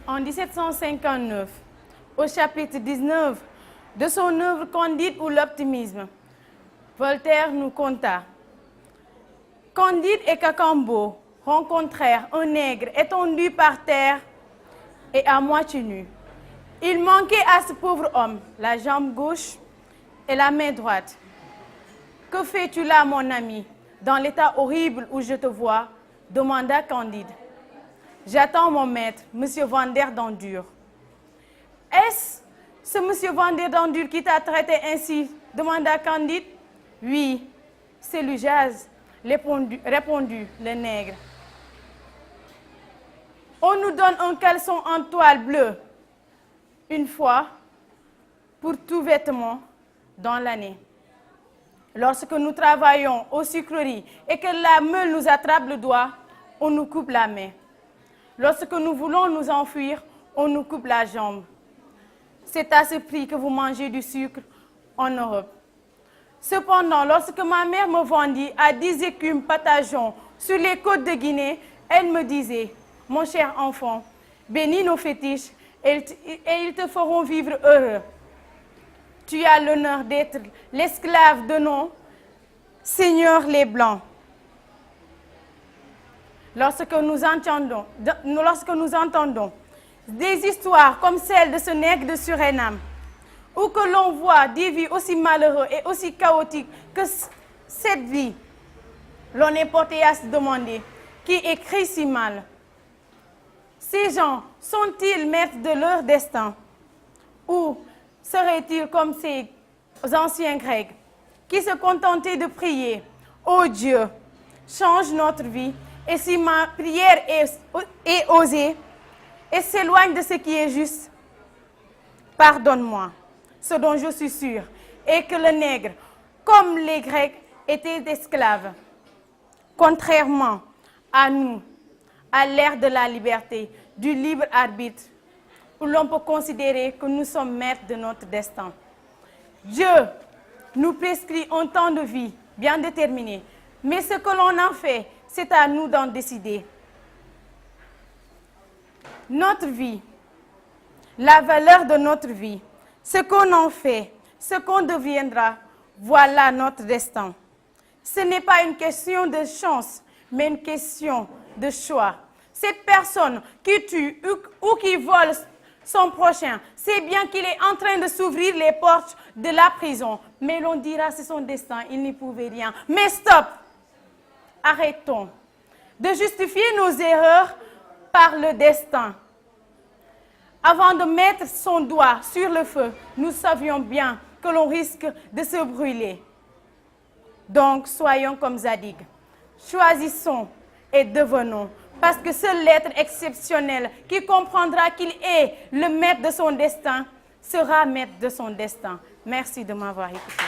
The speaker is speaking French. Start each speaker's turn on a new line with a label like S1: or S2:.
S1: En 1759, au chapitre 19 de son œuvre Candide ou l'optimisme, Voltaire nous conta: Candide et Cacambo rencontrèrent un nègre étendu par terre et à moitié nu. Il manquait à ce pauvre homme la jambe gauche et la main droite. Que fais-tu là, mon ami, dans l'état horrible où je te vois? Demanda Candide. J'attends mon maître, monsieur Vandère d'Andure. Est-ce ce monsieur Vandère d'Andure qui t'a traité ainsi? Demanda Candide. Oui, c'est lui, Jaz, répondit le nègre. On nous donne un caleçon en toile bleue une fois pour tout vêtement dans l'année. Lorsque nous travaillons aux sucreries et que la meule nous attrape le doigt, on nous coupe la main. Lorsque nous voulons nous enfuir, on nous coupe la jambe. C'est à ce prix que vous mangez du sucre en Europe. Cependant, lorsque ma mère me vendit à 10 écumes patagon sur les côtes de Guinée, elle me disait: mon cher enfant, bénis nos fétiches et ils te feront vivre heureux. Tu as l'honneur d'être l'esclave de nos seigneurs les Blancs. Lorsque nous entendons des histoires comme celle de ce nègre de Suriname, ou que l'on voit des vies aussi malheureuses et aussi chaotiques que cette vie, l'on est porté à se demander qui écrit si mal. Ces gens sont-ils maîtres de leur destin? Ou seraient-ils comme ces anciens Grecs qui se contentaient de prier: ô Dieu, change notre vie, et si ma prière est osée et s'éloigne de ce qui est juste, pardonne-moi. Ce dont je suis sûre est que le nègre, comme les Grecs, était esclave. Contrairement à nous, à l'ère de la liberté, du libre arbitre, où l'on peut considérer que nous sommes maîtres de notre destin. Dieu nous prescrit un temps de vie bien déterminé, mais ce que l'on en fait, c'est à nous d'en décider. Notre vie, la valeur de notre vie, ce qu'on en fait, ce qu'on deviendra, voilà notre destin. Ce n'est pas une question de chance, mais une question de choix. Cette personne qui tue ou qui vole son prochain, c'est bien qu'il est en train de s'ouvrir les portes de la prison. Mais l'on dira c'est son destin, il n'y pouvait rien. Mais stop! Arrêtons de justifier nos erreurs par le destin. Avant de mettre son doigt sur le feu, nous savions bien que l'on risque de se brûler. Donc, soyons comme Zadig. Choisissons et devenons. Parce que seul l'être exceptionnel qui comprendra qu'il est le maître de son destin sera maître de son destin. Merci de m'avoir écouté.